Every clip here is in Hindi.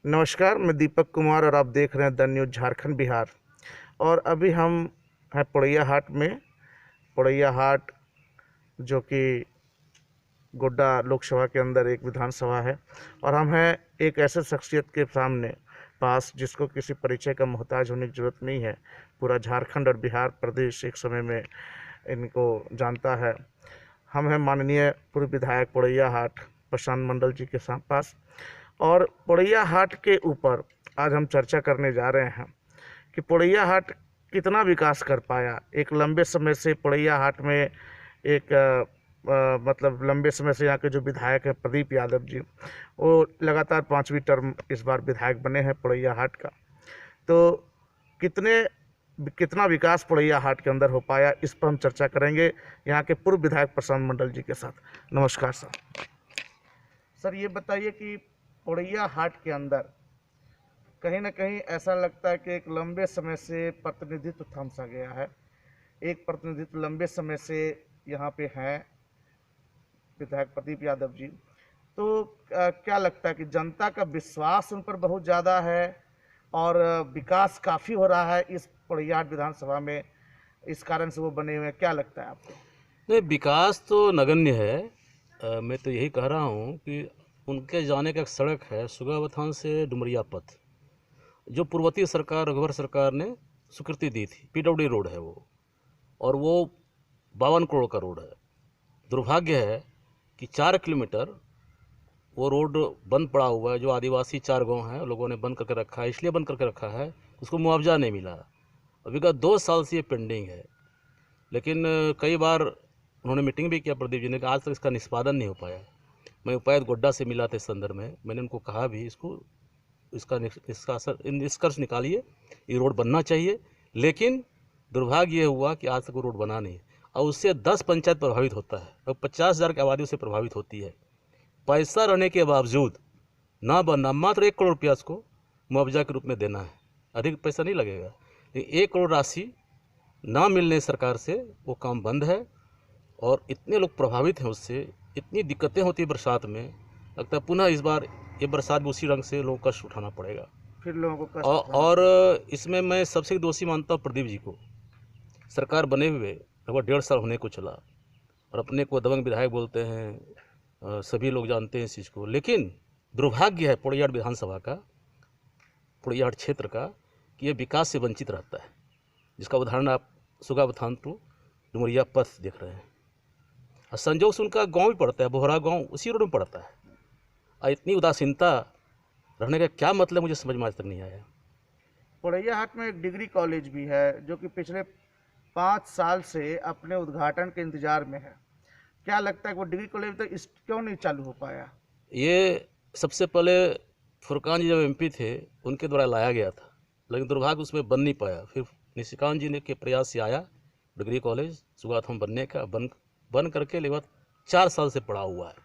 नमस्कार, मैं दीपक कुमार और आप देख रहे हैं द न्यूज़ झारखंड बिहार। और अभी हम हैं पोड़ैया हाट में। पोड़ैया हाट जो कि गोड्डा लोकसभा के अंदर एक विधानसभा है, और हम हैं एक ऐसे शख्सियत के सामने पास जिसको किसी परिचय का मोहताज होने की ज़रूरत नहीं है। पूरा झारखंड और बिहार प्रदेश एक समय में इनको जानता है। हम हैं माननीय पूर्व विधायक पोड़ैया हाट प्रशांत मंडल जी के पास, और पोड़ैया हाट के ऊपर आज हम चर्चा करने जा रहे हैं कि पोड़ैया हाट कितना विकास कर पाया। एक लंबे समय से पोड़ैया हाट में एक मतलब लंबे समय से यहाँ के जो विधायक हैं प्रदीप यादव जी, वो लगातार 5वीं टर्म इस बार विधायक बने हैं पोड़ैया हाट का। तो कितना विकास पोड़ैया हाट के अंदर हो पाया, इस पर हम चर्चा करेंगे यहाँ के पूर्व विधायक प्रशांत मंडल जी के साथ। नमस्कार सर। सर, ये बताइए कि पोड़ैया हाट के अंदर कहीं ना कहीं ऐसा लगता है कि एक लंबे समय से प्रतिनिधित्व थम सा गया है। एक प्रतिनिधित्व लंबे समय से यहाँ पे हैं विधायक प्रदीप यादव जी। तो क्या लगता है कि जनता का विश्वास उन पर बहुत ज़्यादा है और विकास काफ़ी हो रहा है इस पोड़ैया हाट विधानसभा में, इस कारण से वो बने हुए हैं? क्या लगता है आपको? नहीं, विकास तो नगण्य है। मैं तो यही कह रहा हूँ कि उनके जाने का एक सड़क है सुगावथान से डुमरिया पथ, जो पूर्ववर्ती सरकार रघुवर सरकार ने स्वीकृति दी थी। पीडब्ल्यूडी रोड है वो, और वो 52 करोड़ का रोड है। दुर्भाग्य है कि 4 किलोमीटर वो रोड बंद पड़ा हुआ है। जो आदिवासी 4 गांव हैं, लोगों ने बंद करके रखा है। इसलिए बंद करके रखा है, उसको मुआवजा नहीं मिला। अभी का 2 साल से ये पेंडिंग है। लेकिन कई बार उन्होंने मीटिंग भी किया प्रदीप जी ने, कि आज तक इसका निष्पादन नहीं हो पाया। मैं उपायुक्त गोड्डा से मिला था इस संदर्भ में। मैंने उनको कहा भी इसका निष्कर्ष निकालिए, ये रोड बनना चाहिए। लेकिन दुर्भाग्य ये हुआ कि आज तक वो रोड बना नहीं, और उससे 10 पंचायत प्रभावित होता है और 50,000 की आबादी उससे प्रभावित होती है। पैसा रहने के बावजूद ना बनना, मात्र 1 करोड़ रुपया उसको मुआवजा के रूप में देना है, अधिक पैसा नहीं लगेगा। लेकिन 1 करोड़ राशि ना मिलने सरकार से वो काम बंद है, और इतने लोग प्रभावित हैं उससे। इतनी दिक्कतें होती है बरसात में, लगता है पुनः इस बार ये बरसात भी उसी रंग से लोगों को कष्ट उठाना पड़ेगा। फिर लोगों को कष्ट और इसमें मैं सबसे दोषी मानता हूँ प्रदीप जी को। सरकार बने हुए लगभग 1.5 साल होने को चला, और अपने को दबंग विधायक बोलते हैं। सभी लोग जानते हैं इस चीज़ को। लेकिन दुर्भाग्य है पोड़ैया विधानसभा का, पोड़ैया क्षेत्र का, कि ये विकास से वंचित रहता है। जिसका उदाहरण आप सुगावथान टू डुमरिया पथ देख रहे हैं, और संजोग से उनका गांव भी पड़ता है, बोहरा गांव उसी रोड में पड़ता है। और इतनी उदासीनता रहने का क्या मतलब, मुझे समझ में आज तक नहीं आया। पोड़ैया हाट में एक डिग्री कॉलेज भी है जो कि पिछले 5 साल से अपने उद्घाटन के इंतजार में है। क्या लगता है कि वो डिग्री कॉलेज तक क्यों नहीं चालू हो पाया? ये सबसे पहले फुरकान जी जब एमपी थे उनके द्वारा लाया गया था, लेकिन दुर्भाग्य उसमें बन नहीं पाया। फिर निशिकांत जी ने के प्रयास से आया डिग्री कॉलेज सुगावथान बनने का, बन करके लगभग 4 साल से पड़ा हुआ है।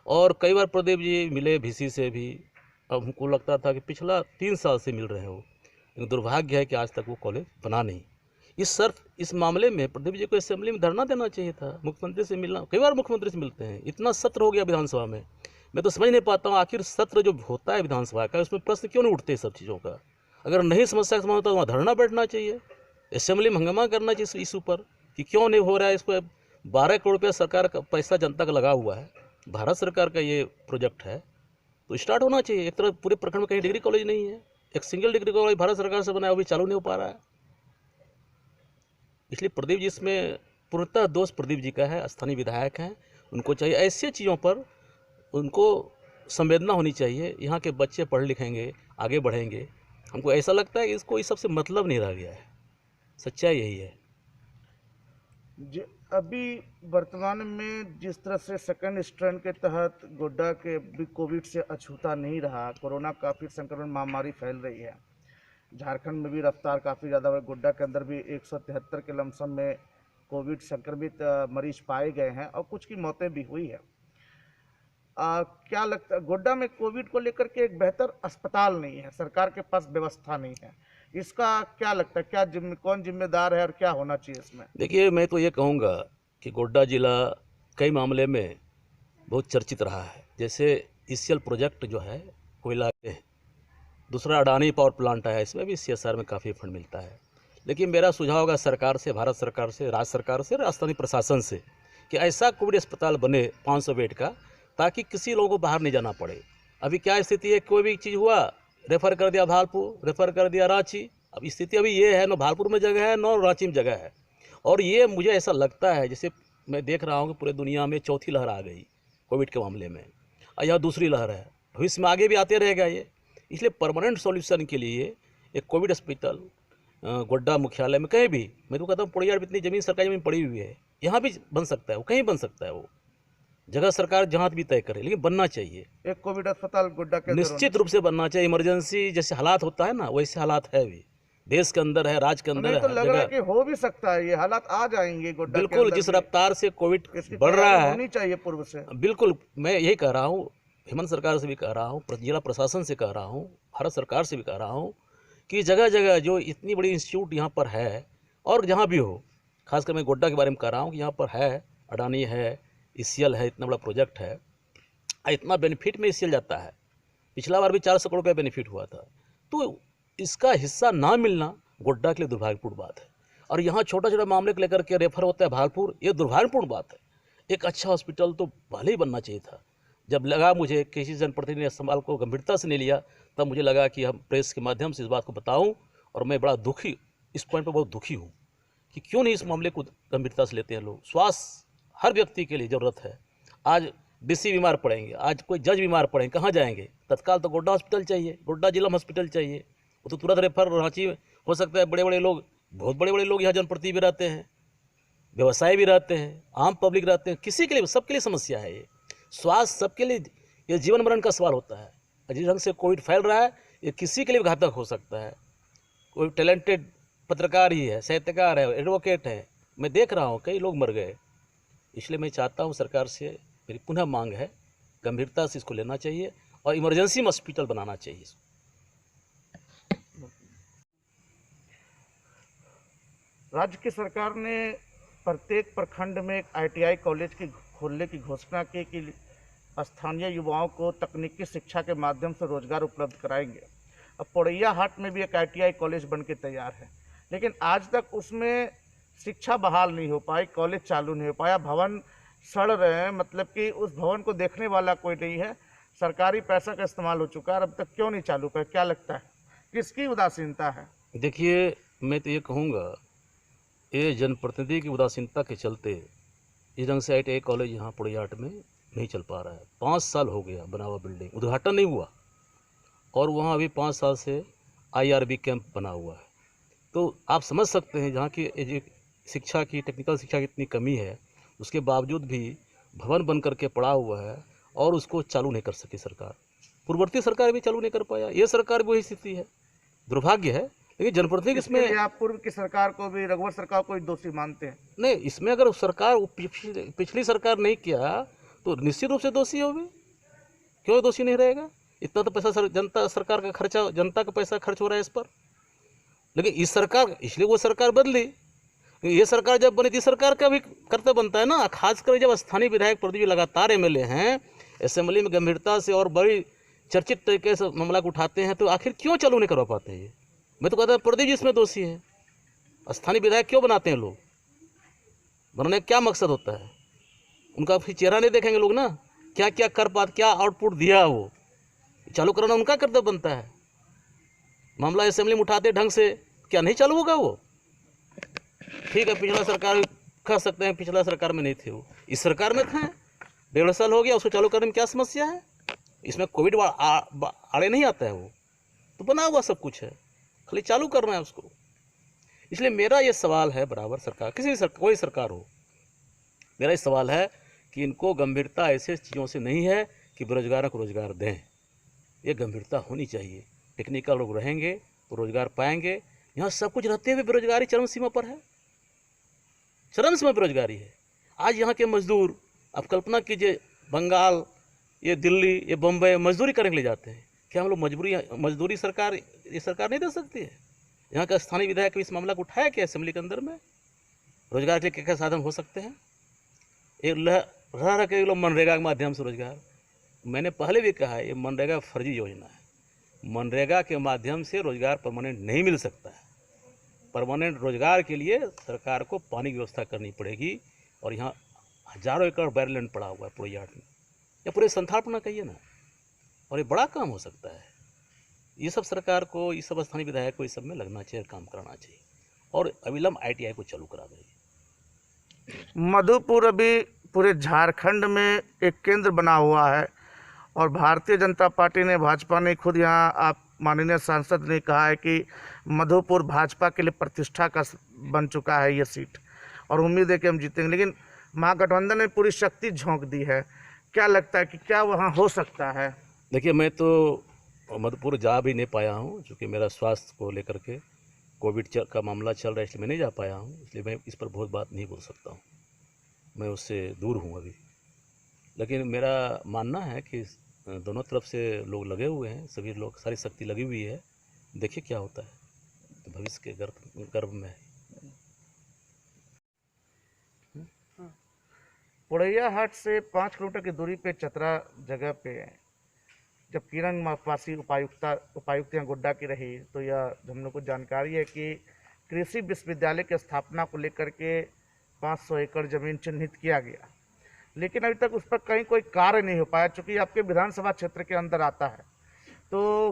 और कई बार प्रदीप जी मिले VC से भी, अब हमको लगता था कि पिछला 3 साल से मिल रहे हैं वो, लेकिन दुर्भाग्य है कि आज तक वो कॉलेज बना नहीं। इस मामले में प्रदीप जी को असेंबली में धरना देना चाहिए था, मुख्यमंत्री से मिलना। कई बार मुख्यमंत्री से मिलते हैं, इतना सत्र हो गया विधानसभा में। मैं तो समझ नहीं पाता हूँ, आखिर सत्र जो होता है विधानसभा का, उसमें प्रश्न क्यों नहीं उठते सब चीज़ों का। अगर नहीं समस्या का समाधान होता तो वहाँ धरना बैठना चाहिए, असेंबली में हंगामा करना चाहिए इस इशू पर कि क्यों नहीं हो रहा है। इस पर 12 करोड़ रुपया सरकार का पैसा जनता का लगा हुआ है, भारत सरकार का ये प्रोजेक्ट है, तो स्टार्ट होना चाहिए। एक तरफ पूरे प्रखंड में कहीं डिग्री कॉलेज नहीं है, एक सिंगल डिग्री कॉलेज भारत सरकार से बनाया, वो भी चालू नहीं हो पा रहा है। इसलिए प्रदीप जी, इसमें पूर्णतः दोष प्रदीप जी का है। स्थानीय विधायक हैं, उनको चाहिए ऐसी चीज़ों पर उनको संवेदना होनी चाहिए। यहाँ के बच्चे पढ़ लिखेंगे, आगे बढ़ेंगे। हमको ऐसा लगता है कि इसको इस सबसे मतलब नहीं रह गया है। सच्चाई यही है। अभी वर्तमान में जिस तरह से सेकंड स्ट्रेन के तहत गोड्डा के भी कोविड से अछूता नहीं रहा, कोरोना का फिर संक्रमण महामारी फैल रही है। झारखंड में भी रफ्तार काफ़ी ज़्यादा है। गोड्डा के अंदर भी 173 के लमसम में कोविड संक्रमित मरीज पाए गए हैं और कुछ की मौतें भी हुई है। क्या लगता है, गोड्डा में कोविड को लेकर के एक बेहतर अस्पताल नहीं है, सरकार के पास व्यवस्था नहीं है, इसका क्या लगता है, कौन जिम्मेदार है और क्या होना चाहिए इसमें? देखिए, मैं तो ये कहूँगा कि गोड्डा जिला कई मामले में बहुत चर्चित रहा है। जैसे ECL प्रोजेक्ट जो है कोयला के, दूसरा अडानी पावर प्लांट आया, इसमें भी CSR में काफ़ी फंड मिलता है। लेकिन मेरा सुझाव होगा सरकार से, भारत सरकार से, राज्य सरकार से, राजस्थानी प्रशासन से कि ऐसा कोविड अस्पताल बने 500 बेड का, ताकि किसी लोगों को बाहर नहीं जाना पड़े। अभी क्या स्थिति है, कोई भी चीज़ हुआ रेफ़र कर दिया भागलपुर, रेफ़र कर दिया रांची। अब स्थिति अभी ये है, न भागलपुर में जगह है, न रांची में जगह है। और ये मुझे ऐसा लगता है जैसे मैं देख रहा हूँ कि पूरे दुनिया में चौथी लहर आ गई कोविड के मामले में, और यह दूसरी लहर है, भविष्य में आगे भी आते रहेगा ये। इसलिए परमानेंट सॉल्यूशन के लिए एक कोविड अस्पताल गोड्डा मुख्यालय में कहीं भी, मैं तो कहता हूँ पोड़ैयाहाट में इतनी ज़मीन, सरकारी ज़मीन पड़ी हुई है, यहाँ भी बन सकता है, वो कहीं बन सकता है, वो जगह सरकार जहाँ भी तय करे, लेकिन बनना चाहिए। एक कोविड अस्पताल गोड्डा के अंदर निश्चित रूप से बनना चाहिए। इमरजेंसी जैसे हालात होता है ना, वैसे हालात है भी, देश के अंदर है, राज्य के अंदर हमें तो है, लग रहा है कि हो भी सकता है, ये हालात आ जाएंगे गोड्डा के बिल्कुल। अंदर जिस भी। रफ्तार से कोविड इसकी बढ़ रहा तैयारी है, होनी चाहिए पूर्व से। बिल्कुल मैं यही कह रहा हूँ, हेमंत सरकार से भी कह रहा हूँ, जिला प्रशासन से कह रहा हूँ, भारत सरकार से भी कह रहा हूँ कि जगह जगह जो इतनी बड़ी इंस्टीट्यूट यहाँ पर है, और जहाँ भी हो, खासकर मैं गोड्डा के बारे में कह रहा हूँ कि यहाँ पर है, अडानी है, ECL है, इतना बड़ा प्रोजेक्ट है, इतना बेनिफिट में ECL जाता है। पिछला बार भी 400 करोड़ रुपया बेनिफिट हुआ था, तो इसका हिस्सा ना मिलना गोड्डा के लिए दुर्भाग्यपूर्ण बात है। और यहाँ छोटा छोटा मामले को लेकर के रेफर होता है भागलपुर, ये दुर्भाग्यपूर्ण बात है। एक अच्छा हॉस्पिटल तो भले ही बनना चाहिए था। जब लगा मुझे किसी जनप्रतिनिधि ने इस सवाल को गंभीरता से नहीं लिया, तब मुझे लगा कि हम प्रेस के माध्यम से इस बात को बताऊं, और मैं बड़ा दुखी, इस पॉइंट पर बहुत दुखी हूं कि क्यों नहीं इस मामले को गंभीरता से लेते हैं लोग। स्वास्थ्य हर व्यक्ति के लिए ज़रूरत है। आज DC बीमार पड़ेंगे, आज कोई जज बीमार पड़ेंगे, कहाँ जाएंगे? तत्काल तो गोड्डा हॉस्पिटल चाहिए, गोड्डा जिला हॉस्पिटल चाहिए। वो तो तुरंत रेफर रांची हो सकता है। बड़े बड़े लोग, बहुत बड़े बड़े लोग यहाँ जनप्रतिनिधि भी रहते हैं, व्यवसाय भी रहते हैं, आम पब्लिक रहते हैं, किसी के लिए, सबके लिए समस्या है ये। स्वास्थ्य सबके लिए, ये जीवन मरण का सवाल होता है। जिस ढंग से कोविड फैल रहा है, ये किसी के लिए घातक हो सकता है। कोई टैलेंटेड पत्रकार ही है, साहित्यकार है, एडवोकेट है, मैं देख रहा हूँ कई लोग मर गए। इसलिए मैं चाहता हूँ सरकार से, मेरी पुनः मांग है, गंभीरता से इसको लेना चाहिए और इमरजेंसी में हॉस्पिटल बनाना चाहिए। राज्य की सरकार ने प्रत्येक प्रखंड में एक ITI कॉलेज की खोलने की घोषणा की कि स्थानीय युवाओं को तकनीकी शिक्षा के माध्यम से रोजगार उपलब्ध कराएंगे। अब पोड़ैयाहाट में भी एक ITI कॉलेज बन के तैयार है, लेकिन आज तक उसमें शिक्षा बहाल नहीं हो पाई, कॉलेज चालू नहीं हो पाया, भवन सड़ रहे हैं, मतलब कि उस भवन को देखने वाला कोई नहीं है। सरकारी पैसा का इस्तेमाल हो चुका है, अब तक क्यों नहीं चालू पाया? क्या लगता है, किसकी उदासीनता है? देखिए, मैं तो ये कहूँगा, ये जनप्रतिनिधि की उदासीनता के चलते इस ढंग से ITI कॉलेज यहाँ पोड़ैयाहाट में नहीं चल पा रहा है। 5 साल हो गया बना हुआ, बिल्डिंग उद्घाटन नहीं हुआ, और वहाँ अभी 5 साल से IRB कैंप बना हुआ है। तो आप समझ सकते हैं जहाँ की शिक्षा की, टेक्निकल शिक्षा की इतनी कमी है, उसके बावजूद भी भवन बन करके पड़ा हुआ है और उसको चालू नहीं कर सकी सरकार। पूर्ववर्ती सरकार भी चालू नहीं कर पाया, ये सरकार भी वही स्थिति है। दुर्भाग्य है। लेकिन जनप्रतिनिधि इसमें इसमें, आप पूर्व की सरकार को भी, रघुवर सरकार को भी दोषी मानते हैं? नहीं, इसमें अगर सरकार पिछली सरकार नहीं किया तो निश्चित रूप से दोषी होगी। क्यों दोषी नहीं रहेगा? इतना तो पैसा जनता, सरकार का खर्चा, जनता का पैसा खर्च हो रहा है इस पर। लेकिन इस सरकार, इसलिए वो सरकार बदली। ये सरकार जब बनी थी, सरकार का भी कर्तव्य बनता है ना, खासकर जब स्थानीय विधायक प्रदीप लगातार MLA हैं, असेंबली में गंभीरता से और बड़ी चर्चित तरीके से मामला को उठाते हैं, तो आखिर क्यों चालू नहीं करवा पाते ये? मैं तो कहता हूँ प्रदीप जी इसमें दोषी है। स्थानीय विधायक क्यों बनाते हैं लोग? बनाने का क्या मकसद होता है? उनका फिर चेहरा नहीं देखेंगे लोग ना, क्या क्या कर पाते, क्या आउटपुट दिया, वो चालू कराना उनका कर्तव्य बनता है। मामला असेंबली में उठाते ढंग से, क्या नहीं चालू होगा वो? ठीक है, पिछला सरकार कह सकते हैं, पिछला सरकार में नहीं थे वो, इस सरकार में थे, 1.5 साल हो गया, उसको चालू करने में क्या समस्या है? इसमें कोविड आड़े नहीं आता है, वो तो बना हुआ सब कुछ है, खाली चालू करना है उसको। इसलिए मेरा ये सवाल है बराबर, सरकार, कोई सरकार हो, मेरा ये सवाल है कि इनको गंभीरता ऐसे चीज़ों से नहीं है कि बेरोजगारों को रोजगार दें। ये गंभीरता होनी चाहिए। टेक्निकल लोग रहेंगे तो रोजगार पाएंगे। यहाँ सब कुछ रहते हुए बेरोजगारी चरम सीमा पर है, चरम सीमा बेरोजगारी है। आज यहाँ के मजदूर, आप कल्पना कीजिए, बंगाल, ये दिल्ली, ये बम्बई मजदूरी करने के लिए जाते हैं। क्या हम लोग मजदूरी सरकार, ये सरकार नहीं दे सकती है? यहाँ का स्थानीय विधायक इस मामला को उठाया क्या असेंबली के अंदर में? रोजगार के लिए क्या क्या साधन हो सकते हैं? एक रह के लोग मनरेगा के माध्यम से रोजगार, मैंने पहले भी कहा है, ये मनरेगा फर्जी योजना है। मनरेगा के माध्यम से रोजगार परमानेंट नहीं मिल सकता है। परमानेंट रोजगार के लिए सरकार को पानी की व्यवस्था करनी पड़ेगी। और यहाँ हजारों एकड़ बैरलैंड पड़ा हुआ है पुरैया हाट में, या पूरे संथालपना कहिए ना, और ये बड़ा काम हो सकता है। ये सब सरकार को, ये सब स्थानीय विधायक को इस सब में लगना चाहिए, काम कराना चाहिए और अविलंब ITI को चालू करा दें। मधुपुर अभी पूरे झारखंड में एक केंद्र बना हुआ है और भारतीय जनता पार्टी ने, भाजपा ने खुद यहाँ आप माननीय सांसद ने कहा है कि मधुपुर भाजपा के लिए प्रतिष्ठा का बन चुका है ये सीट और उम्मीद है कि हम जीतेंगे। लेकिन महागठबंधन ने पूरी शक्ति झोंक दी है, क्या लगता है कि क्या वहाँ हो सकता है? देखिए, मैं तो मधुपुर जा भी नहीं पाया हूँ, क्योंकि मेरा स्वास्थ्य को लेकर के कोविड का मामला चल रहा है, इसलिए मैं नहीं जा पाया हूँ। इसलिए मैं इस पर बहुत बात नहीं बोल सकता हूँ, मैं उससे दूर हूँ अभी। लेकिन मेरा मानना है कि दोनों तरफ से लोग लगे हुए हैं, सभी लोग, सारी शक्ति लगी हुई है। देखिए क्या होता है, तो भविष्य के गर्भ में है। पुरैया हाट से 5 किलोमीटर की दूरी पे चतरा जगह पे जब किरण पासी उपायुक्त यहाँ गोड्डा की रही, तो यह हम लोग को जानकारी है कि कृषि विश्वविद्यालय की स्थापना को लेकर के 500 एकड़ जमीन चिन्हित किया गया, लेकिन अभी तक उस पर कहीं कोई कार्य नहीं हो पाया, चूँकि आपके विधानसभा क्षेत्र के अंदर आता है। तो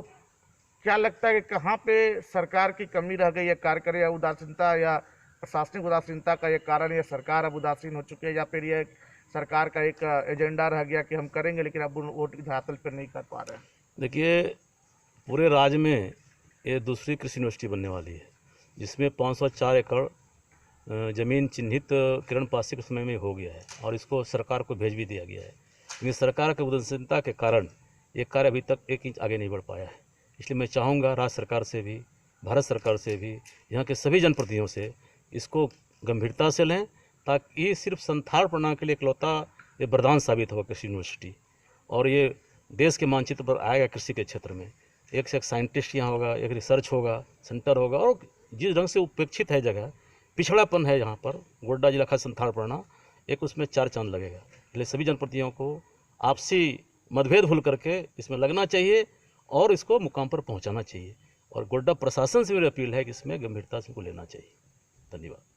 क्या लगता है कि कहाँ पे सरकार की कमी रह गई है कार्य करे, या उदासीनता या प्रशासनिक उदासीनता का ये कारण, या सरकार अब उदासीन हो चुकी है, या फिर ये सरकार का एक एजेंडा रह गया कि हम करेंगे लेकिन अब वोट की धरातल पर नहीं कर पा रहे हैं? देखिए, पूरे राज्य में ये दूसरी कृषि यूनिवर्सिटी बनने वाली है, जिसमें 504 एकड़ ज़मीन चिन्हित किरण पासी के समय में हो गया है और इसको सरकार को भेज भी दिया गया है। लेकिन सरकार की उदासीनता के कारण ये कार्य अभी तक 1 इंच आगे नहीं बढ़ पाया है। इसलिए मैं चाहूँगा राज्य सरकार से भी, भारत सरकार से भी, यहाँ के सभी जनप्रतिनिधियों से इसको गंभीरता से लें, ताकि ये सिर्फ संथालपना के लिए इकलौता ये वरदान साबित होगा कृषि यूनिवर्सिटी, और ये देश के मानचित्र पर आएगा। कृषि के क्षेत्र में एक से एक साइंटिस्ट यहाँ होगा, एक रिसर्च होगा, सेंटर होगा, और जिस ढंग से उपेक्षित है जगह, पिछड़ापन है यहाँ पर, गोड्डा जिला का संथालपना, एक उसमें 4 चांद लगेगा। इसलिए सभी जनप्रतिनिधियों को आपसी मतभेद भूल करके इसमें लगना चाहिए और इसको मुकाम पर पहुँचाना चाहिए। और गोड्डा प्रशासन से मेरी अपील है कि इसमें गंभीरता से इनको लेना चाहिए। धन्यवाद।